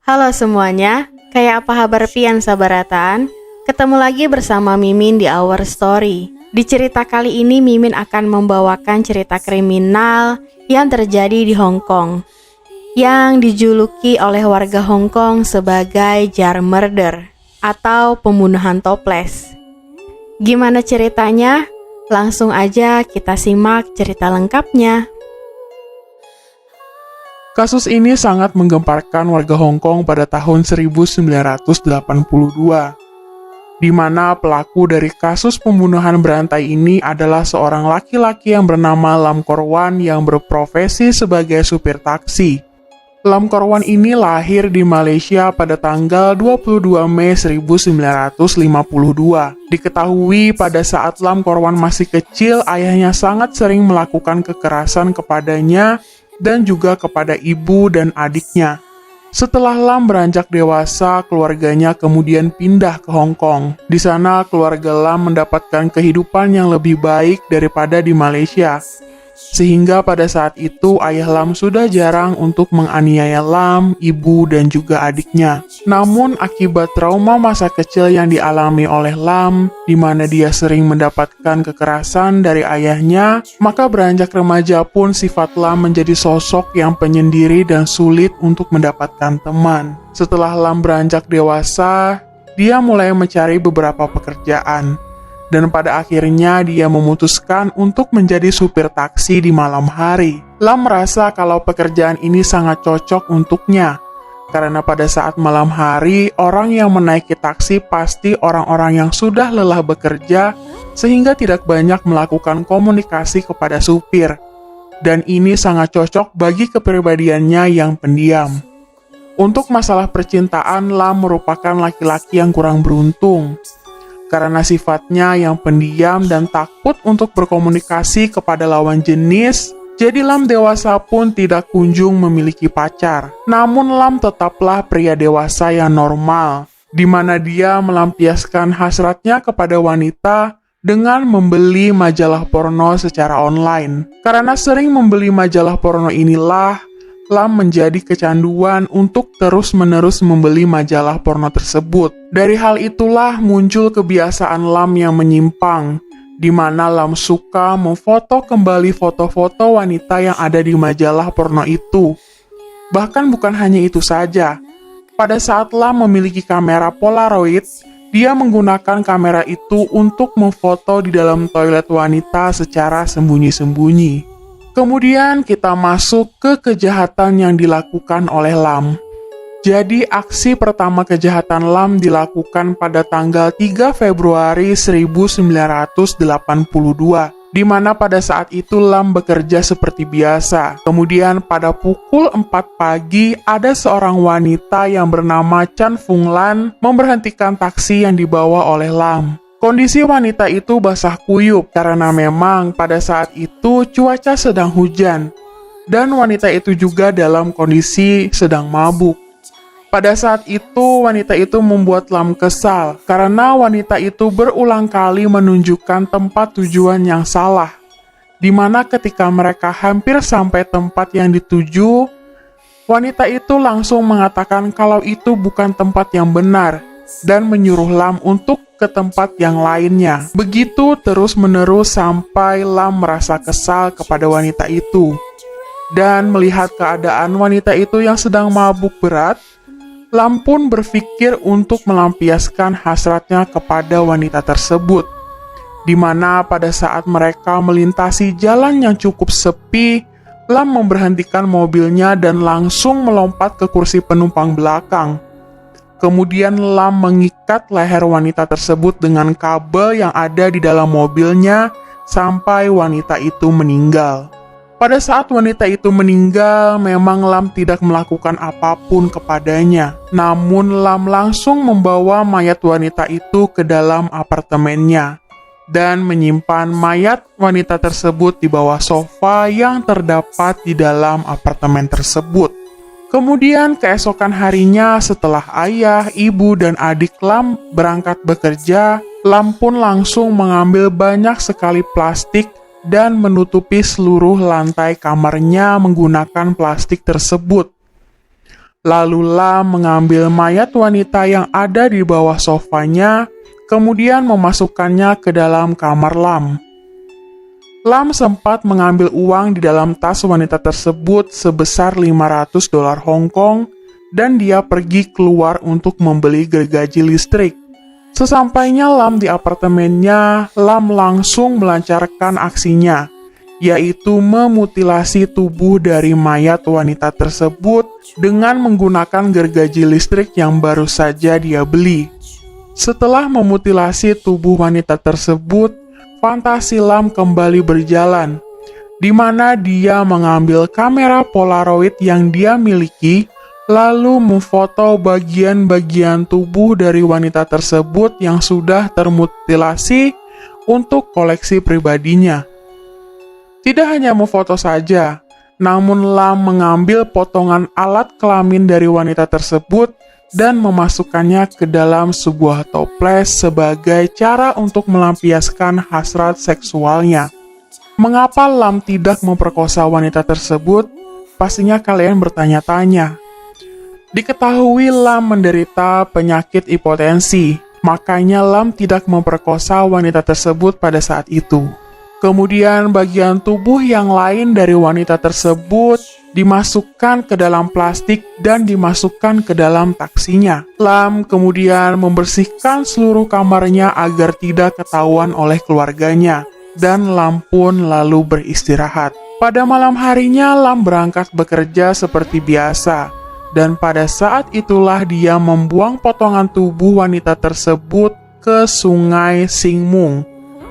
Halo semuanya, kayak apa kabar pian sabarataan? Ketemu lagi bersama Mimin di Our Story. Di cerita kali ini Mimin akan membawakan cerita kriminal yang terjadi di Hong Kong, yang dijuluki oleh warga Hong Kong sebagai jar murder atau pembunuhan toples. Gimana ceritanya? Langsung aja kita simak cerita lengkapnya. Kasus ini sangat menggemparkan warga Hong Kong pada tahun 1982, di mana pelaku dari kasus pembunuhan berantai ini adalah seorang laki-laki yang bernama Lam Kor Wan yang berprofesi sebagai supir taksi. Lam Kor Wan ini lahir di Malaysia pada tanggal 22 Mei 1952. Diketahui pada saat Lam Kor Wan masih kecil, ayahnya sangat sering melakukan kekerasan kepadanya dan juga kepada ibu dan adiknya. Setelah Lam beranjak dewasa, keluarganya kemudian pindah ke Hong Kong. Di sana, keluarga Lam mendapatkan kehidupan yang lebih baik daripada di Malaysia. Sehingga pada saat itu, ayah Lam sudah jarang untuk menganiaya Lam, ibu, dan juga adiknya. Namun, akibat trauma masa kecil yang dialami oleh Lam, di mana dia sering mendapatkan kekerasan dari ayahnya, maka beranjak remaja pun sifat Lam menjadi sosok yang penyendiri dan sulit untuk mendapatkan teman. Setelah Lam beranjak dewasa, dia mulai mencari beberapa pekerjaan. Dan pada akhirnya dia memutuskan untuk menjadi supir taksi di malam hari. Lam merasa kalau pekerjaan ini sangat cocok untuknya. Karena pada saat malam hari, orang yang menaiki taksi pasti orang-orang yang sudah lelah bekerja, sehingga tidak banyak melakukan komunikasi kepada supir. Dan ini sangat cocok bagi kepribadiannya yang pendiam. Untuk masalah percintaan, Lam merupakan laki-laki yang kurang beruntung. Karena sifatnya yang pendiam dan takut untuk berkomunikasi kepada lawan jenis, jadi Lam dewasa pun tidak kunjung memiliki pacar. Namun Lam tetaplah pria dewasa yang normal, di mana dia melampiaskan hasratnya kepada wanita dengan membeli majalah porno secara online. Karena sering membeli majalah porno inilah, Lam menjadi kecanduan untuk terus-menerus membeli majalah porno tersebut. Dari hal itulah muncul kebiasaan Lam yang menyimpang, di mana Lam suka memfoto kembali foto-foto wanita yang ada di majalah porno itu. Bahkan bukan hanya itu saja. Pada saat Lam memiliki kamera Polaroid, dia menggunakan kamera itu untuk memfoto di dalam toilet wanita secara sembunyi-sembunyi. Kemudian kita masuk ke kejahatan yang dilakukan oleh Lam. Jadi aksi pertama kejahatan Lam dilakukan pada tanggal 3 Februari 1982, di mana pada saat itu Lam bekerja seperti biasa. Kemudian pada pukul 4 pagi, ada seorang wanita yang bernama Chan Fung Lan memberhentikan taksi yang dibawa oleh Lam. Kondisi wanita itu basah kuyup karena memang pada saat itu cuaca sedang hujan dan wanita itu juga dalam kondisi sedang mabuk. Pada saat itu wanita itu membuat Lam kesal karena wanita itu berulang kali menunjukkan tempat tujuan yang salah, di mana ketika mereka hampir sampai tempat yang dituju, wanita itu langsung mengatakan kalau itu bukan tempat yang benar dan menyuruh Lam untuk ke tempat yang lainnya. Begitu terus-menerus sampai Lam merasa kesal kepada wanita itu. Dan melihat keadaan wanita itu yang sedang mabuk berat, Lam pun berpikir untuk melampiaskan hasratnya kepada wanita tersebut. Di mana pada saat mereka melintasi jalan yang cukup sepi, Lam memberhentikan mobilnya dan langsung melompat ke kursi penumpang belakang. Kemudian Lam mengikat leher wanita tersebut dengan kabel yang ada di dalam mobilnya sampai wanita itu meninggal. Pada saat wanita itu meninggal, memang Lam tidak melakukan apapun kepadanya. Namun Lam langsung membawa mayat wanita itu ke dalam apartemennya dan menyimpan mayat wanita tersebut di bawah sofa yang terdapat di dalam apartemen tersebut. Kemudian keesokan harinya setelah ayah, ibu, dan adik Lam berangkat bekerja, Lam pun langsung mengambil banyak sekali plastik dan menutupi seluruh lantai kamarnya menggunakan plastik tersebut. Lalu Lam mengambil mayat wanita yang ada di bawah sofanya, kemudian memasukkannya ke dalam kamar Lam. Lam sempat mengambil uang di dalam tas wanita tersebut sebesar 500 dolar Hong Kong dan dia pergi keluar untuk membeli gergaji listrik. Sesampainya Lam di apartemennya, Lam langsung melancarkan aksinya, yaitu memutilasi tubuh dari mayat wanita tersebut dengan menggunakan gergaji listrik yang baru saja dia beli. Setelah memutilasi tubuh wanita tersebut, fantasi Lam kembali berjalan, di mana dia mengambil kamera Polaroid yang dia miliki, lalu memfoto bagian-bagian tubuh dari wanita tersebut yang sudah termutilasi untuk koleksi pribadinya. Tidak hanya memfoto saja, namun Lam mengambil potongan alat kelamin dari wanita tersebut dan memasukkannya ke dalam sebuah toples sebagai cara untuk melampiaskan hasrat seksualnya. Mengapa Lam tidak memperkosa wanita tersebut? Pastinya kalian bertanya-tanya. Diketahui Lam menderita penyakit hipotensi, makanya Lam tidak memperkosa wanita tersebut pada saat itu. Kemudian bagian tubuh yang lain dari wanita tersebut dimasukkan ke dalam plastik dan dimasukkan ke dalam taksinya. Lam kemudian membersihkan seluruh kamarnya agar tidak ketahuan oleh keluarganya, dan Lam pun lalu beristirahat. Pada malam harinya Lam berangkat bekerja seperti biasa, dan pada saat itulah dia membuang potongan tubuh wanita tersebut ke sungai Singmung.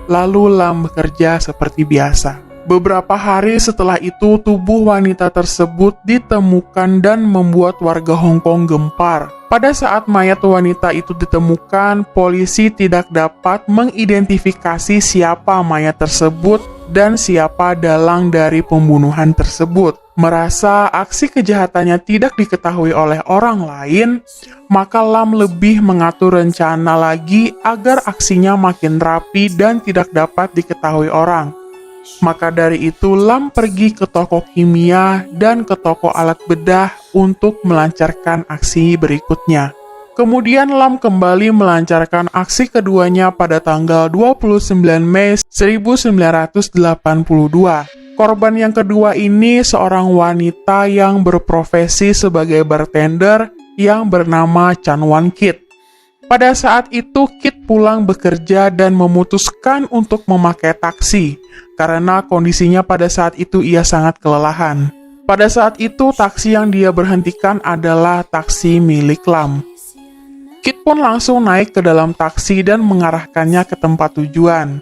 Lalu Lam bekerja seperti biasa. Beberapa hari setelah itu, tubuh wanita tersebut ditemukan dan membuat warga Hong Kong gempar. Pada saat mayat wanita itu ditemukan, polisi tidak dapat mengidentifikasi siapa mayat tersebut dan siapa dalang dari pembunuhan tersebut. Merasa aksi kejahatannya tidak diketahui oleh orang lain, maka Lam lebih mengatur rencana lagi agar aksinya makin rapi dan tidak dapat diketahui orang. Maka dari itu Lam pergi ke toko kimia dan ke toko alat bedah untuk melancarkan aksi berikutnya. Kemudian Lam kembali melancarkan aksi keduanya pada tanggal 29 Mei 1982. Korban yang kedua ini seorang wanita yang berprofesi sebagai bartender yang bernama Chan Wan Kit. Pada saat itu Kit pulang bekerja dan memutuskan untuk memakai taksi karena kondisinya pada saat itu ia sangat kelelahan. Pada saat itu taksi yang dia berhentikan adalah taksi milik Lam. Kit pun langsung naik ke dalam taksi dan mengarahkannya ke tempat tujuan.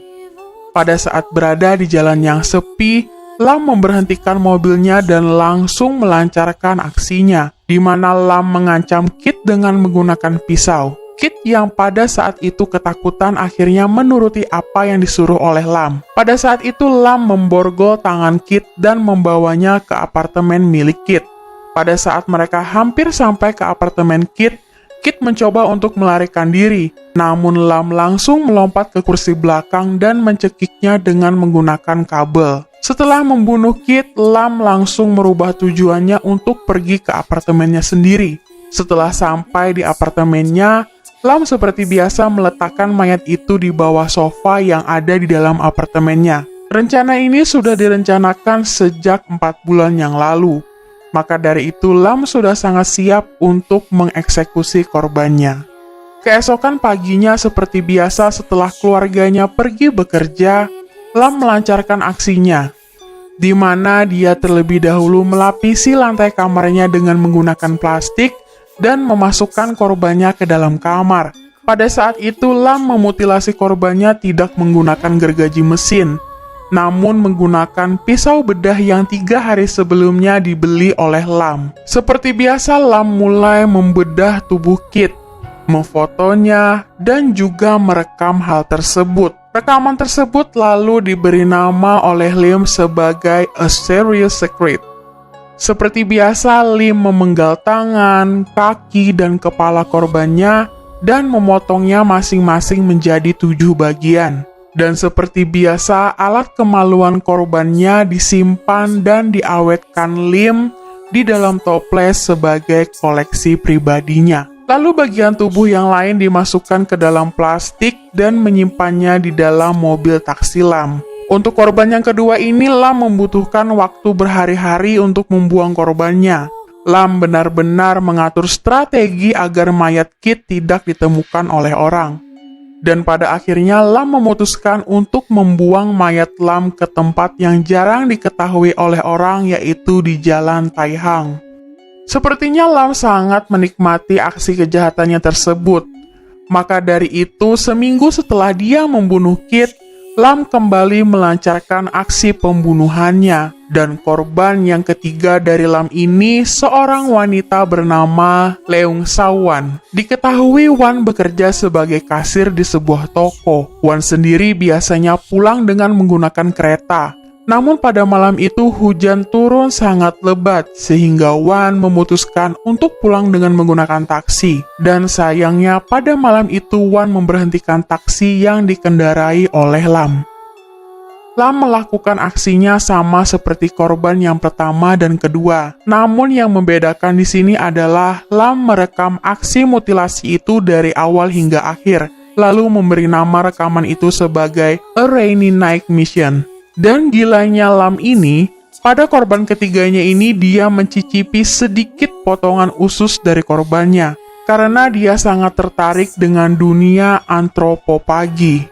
Pada saat berada di jalan yang sepi, Lam memberhentikan mobilnya dan langsung melancarkan aksinya, di mana Lam mengancam Kit dengan menggunakan pisau. Kit yang pada saat itu ketakutan akhirnya menuruti apa yang disuruh oleh Lam. Pada saat itu Lam memborgol tangan Kit dan membawanya ke apartemen milik Kit. Pada saat mereka hampir sampai ke apartemen Kit, Kit mencoba untuk melarikan diri, namun Lam langsung melompat ke kursi belakang dan mencekiknya dengan menggunakan kabel. Setelah membunuh Kit, Lam langsung merubah tujuannya untuk pergi ke apartemennya sendiri. Setelah sampai di apartemennya, Lam seperti biasa meletakkan mayat itu di bawah sofa yang ada di dalam apartemennya. Rencana ini sudah direncanakan sejak 4 bulan yang lalu. Maka dari itu Lam sudah sangat siap untuk mengeksekusi korbannya. Keesokan paginya seperti biasa setelah keluarganya pergi bekerja, Lam melancarkan aksinya, di mana dia terlebih dahulu melapisi lantai kamarnya dengan menggunakan plastik dan memasukkan korbannya ke dalam kamar. Pada saat itu Lam memutilasi korbannya tidak menggunakan gergaji mesin, namun menggunakan pisau bedah yang 3 hari sebelumnya dibeli oleh Lam. Seperti biasa Lam mulai membedah tubuh Kit, memfotonya, dan juga merekam hal tersebut. Rekaman tersebut lalu diberi nama oleh Lim sebagai A Serious Secret. Seperti biasa, Lim memenggal tangan, kaki, dan kepala korbannya dan memotongnya masing-masing menjadi 7 bagian. Dan seperti biasa, alat kemaluan korbannya disimpan dan diawetkan Lim di dalam toples sebagai koleksi pribadinya. Lalu bagian tubuh yang lain dimasukkan ke dalam plastik dan menyimpannya di dalam mobil taksi Lam. Untuk korban yang kedua ini, Lam membutuhkan waktu berhari-hari untuk membuang korbannya. Lam benar-benar mengatur strategi agar mayat Kit tidak ditemukan oleh orang. Dan pada akhirnya Lam memutuskan untuk membuang mayat Lam ke tempat yang jarang diketahui oleh orang, yaitu di Jalan Taihang. Sepertinya Lam sangat menikmati aksi kejahatannya tersebut. Maka dari itu, seminggu setelah dia membunuh Kit, Lam kembali melancarkan aksi pembunuhannya. Dan korban yang ketiga dari Lam ini seorang wanita bernama Leung Sawan. Diketahui Wan bekerja sebagai kasir di sebuah toko. Wan sendiri biasanya pulang dengan menggunakan kereta. Namun pada malam itu hujan turun sangat lebat sehingga Wan memutuskan untuk pulang dengan menggunakan taksi. Dan sayangnya pada malam itu Wan memberhentikan taksi yang dikendarai oleh Lam. Lam melakukan aksinya sama seperti korban yang pertama dan kedua. Namun yang membedakan di sini adalah Lam merekam aksi mutilasi itu dari awal hingga akhir, lalu memberi nama rekaman itu sebagai A Rainy Night Mission. Dan gilanya Lam ini, pada korban ketiganya ini dia mencicipi sedikit potongan usus dari korbannya, karena dia sangat tertarik dengan dunia antropopagi.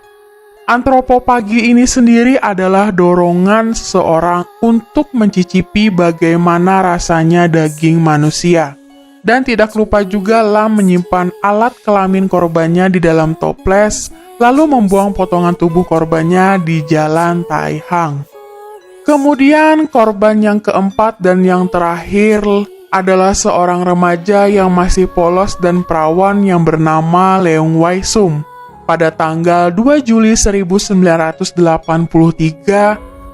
Antropopagi ini sendiri adalah dorongan seseorang untuk mencicipi bagaimana rasanya daging manusia. Dan tidak lupa juga Lam menyimpan alat kelamin korbannya di dalam toples, lalu membuang potongan tubuh korbannya di Jalan Taihang. Kemudian korban yang keempat dan yang terakhir adalah seorang remaja yang masih polos dan perawan yang bernama Leung Wai Sum. Pada tanggal 2 Juli 1983,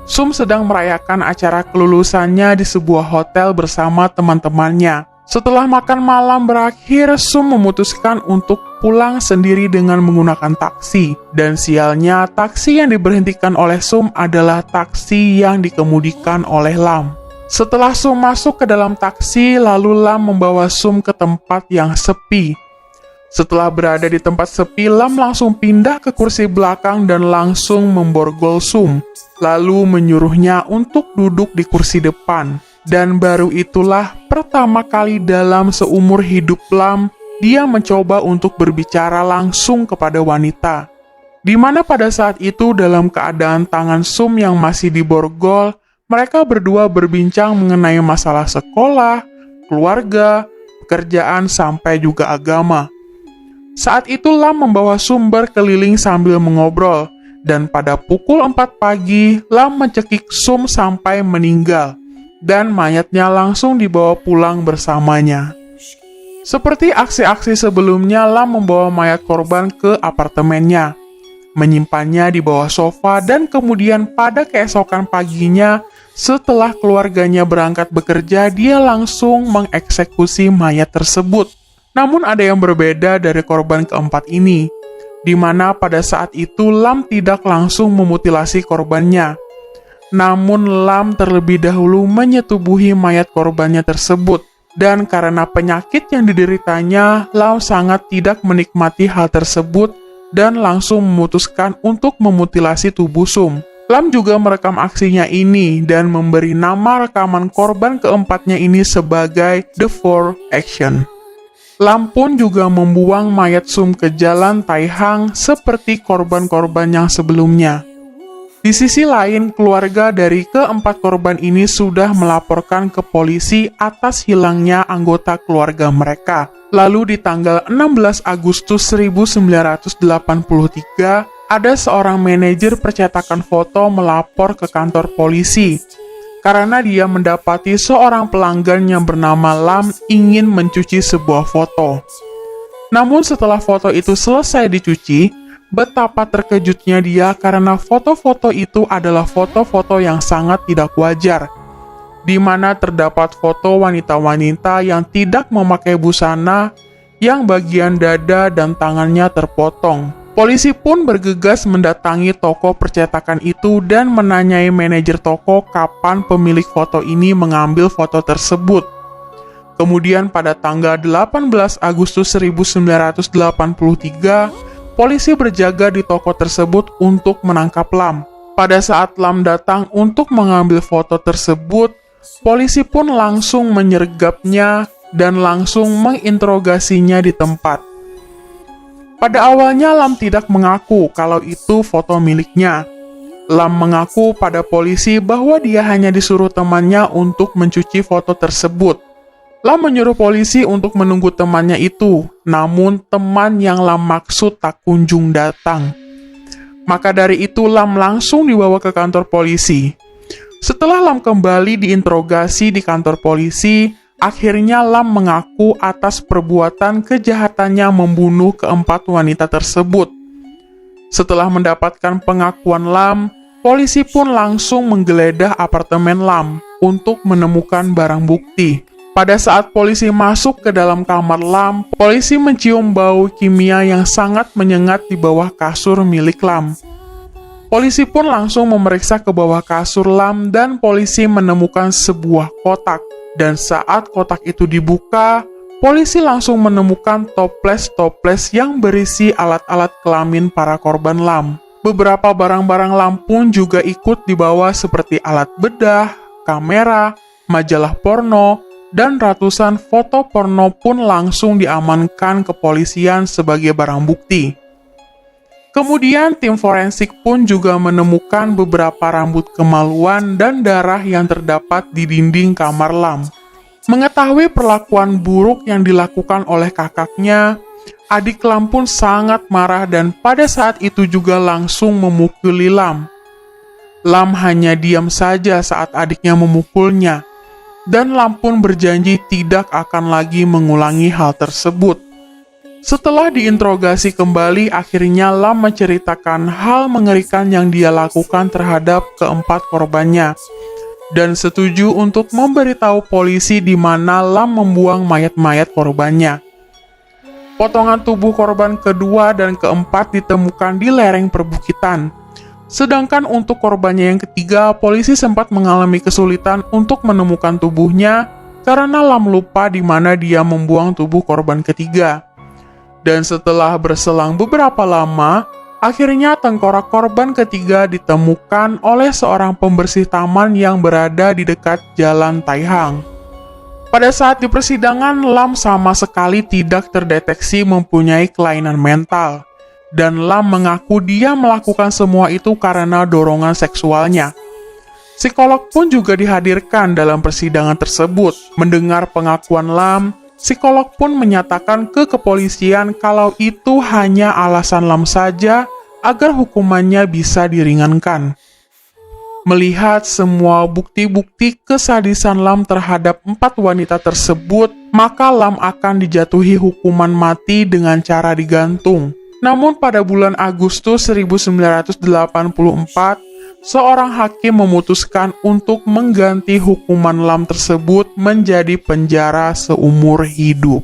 Sum sedang merayakan acara kelulusannya di sebuah hotel bersama teman-temannya. Setelah makan malam berakhir, Sum memutuskan untuk pulang sendiri dengan menggunakan taksi. Dan sialnya, taksi yang diberhentikan oleh Sum adalah taksi yang dikemudikan oleh Lam. Setelah Sum masuk ke dalam taksi, lalu Lam membawa Sum ke tempat yang sepi. Setelah berada di tempat sepi, Lam langsung pindah ke kursi belakang dan langsung memborgol Sum, lalu menyuruhnya untuk duduk di kursi depan. Dan baru itulah pertama kali dalam seumur hidup Lam, dia mencoba untuk berbicara langsung kepada wanita. Di mana pada saat itu dalam keadaan tangan Sum yang masih diborgol, mereka berdua berbincang mengenai masalah sekolah, keluarga, pekerjaan, sampai juga agama. Saat itu Lam membawa Sum berkeliling sambil mengobrol, dan pada pukul 4 pagi, Lam mencekik Sum sampai meninggal. Dan mayatnya langsung dibawa pulang bersamanya. Seperti aksi-aksi sebelumnya, Lam membawa mayat korban ke apartemennya, menyimpannya di bawah sofa, dan kemudian pada keesokan paginya, setelah keluarganya berangkat bekerja, dia langsung mengeksekusi mayat tersebut. Namun ada yang berbeda dari korban keempat ini, di mana pada saat itu Lam tidak langsung memutilasi korbannya. Namun Lam terlebih dahulu menyetubuhi mayat korbannya tersebut. Dan karena penyakit yang dideritanya, Lam sangat tidak menikmati hal tersebut dan langsung memutuskan untuk memutilasi tubuh Sum. Lam juga merekam aksinya ini dan memberi nama rekaman korban keempatnya ini sebagai The Four Action. Lam pun juga membuang mayat Sum ke Jalan Taihang seperti korban-korban yang sebelumnya. Di sisi lain, keluarga dari keempat korban ini sudah melaporkan ke polisi atas hilangnya anggota keluarga mereka. Lalu di tanggal 16 Agustus 1983, ada seorang manajer percetakan foto melapor ke kantor polisi karena dia mendapati seorang pelanggan yang bernama Lam ingin mencuci sebuah foto. Namun setelah foto itu selesai dicuci, betapa terkejutnya dia karena foto-foto itu adalah foto-foto yang sangat tidak wajar, di mana terdapat foto wanita-wanita yang tidak memakai busana, yang bagian dada dan tangannya terpotong. Polisi pun bergegas mendatangi toko percetakan itu dan menanyai manajer toko kapan pemilik foto ini mengambil foto tersebut. Kemudian pada tanggal 18 Agustus 1983, polisi berjaga di toko tersebut untuk menangkap Lam. Pada saat Lam datang untuk mengambil foto tersebut, polisi pun langsung menyergapnya dan langsung menginterogasinya di tempat. Pada awalnya Lam tidak mengaku kalau itu foto miliknya. Lam mengaku pada polisi bahwa dia hanya disuruh temannya untuk mencuci foto tersebut. Lam menyuruh polisi untuk menunggu temannya itu, namun teman yang Lam maksud tak kunjung datang. Maka dari itu Lam langsung dibawa ke kantor polisi. Setelah Lam kembali diinterogasi di kantor polisi, akhirnya Lam mengaku atas perbuatan kejahatannya membunuh keempat wanita tersebut. Setelah mendapatkan pengakuan Lam, polisi pun langsung menggeledah apartemen Lam untuk menemukan barang bukti. Pada saat polisi masuk ke dalam kamar Lam, polisi mencium bau kimia yang sangat menyengat di bawah kasur milik Lam. Polisi pun langsung memeriksa ke bawah kasur Lam dan polisi menemukan sebuah kotak. Dan saat kotak itu dibuka, polisi langsung menemukan toples-toples yang berisi alat-alat kelamin para korban Lam. Beberapa barang-barang Lam pun juga ikut dibawa seperti alat bedah, kamera, majalah porno, dan ratusan foto porno pun langsung diamankan kepolisian sebagai barang bukti. Kemudian tim forensik pun juga menemukan beberapa rambut kemaluan dan darah yang terdapat di dinding kamar Lam. Mengetahui perlakuan buruk yang dilakukan oleh kakaknya, adik Lam pun sangat marah dan pada saat itu juga langsung memukuli Lam. Lam hanya diam saja saat adiknya memukulnya. Dan Lam pun berjanji tidak akan lagi mengulangi hal tersebut. Setelah diinterogasi kembali, akhirnya Lam menceritakan hal mengerikan yang dia lakukan terhadap keempat korbannya, dan setuju untuk memberitahu polisi di mana Lam membuang mayat-mayat korbannya. Potongan tubuh korban kedua dan keempat ditemukan di lereng perbukitan. Sedangkan untuk korbannya yang ketiga, polisi sempat mengalami kesulitan untuk menemukan tubuhnya karena Lam lupa di mana dia membuang tubuh korban ketiga. Dan setelah berselang beberapa lama, akhirnya tengkorak korban ketiga ditemukan oleh seorang pembersih taman yang berada di dekat Jalan Taihang. Pada saat di persidangan, Lam sama sekali tidak terdeteksi mempunyai kelainan mental. Dan Lam mengaku dia melakukan semua itu karena dorongan seksualnya. Psikolog pun juga dihadirkan dalam persidangan tersebut. Mendengar pengakuan Lam, psikolog pun menyatakan ke kepolisian kalau itu hanya alasan Lam saja agar hukumannya bisa diringankan. Melihat semua bukti-bukti kesadisan Lam terhadap 4 wanita tersebut, maka Lam akan dijatuhi hukuman mati dengan cara digantung. Namun pada bulan Agustus 1984, seorang hakim memutuskan untuk mengganti hukuman Lam tersebut menjadi penjara seumur hidup.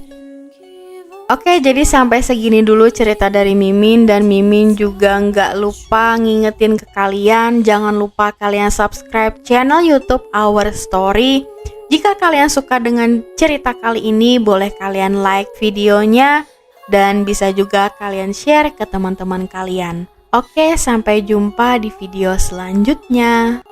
Oke, jadi sampai segini dulu cerita dari Mimin, dan Mimin juga nggak lupa ngingetin ke kalian, jangan lupa kalian subscribe channel YouTube Our Story. Jika kalian suka dengan cerita kali ini, boleh kalian like videonya, dan bisa juga kalian share ke teman-teman kalian. Oke, sampai jumpa di video selanjutnya.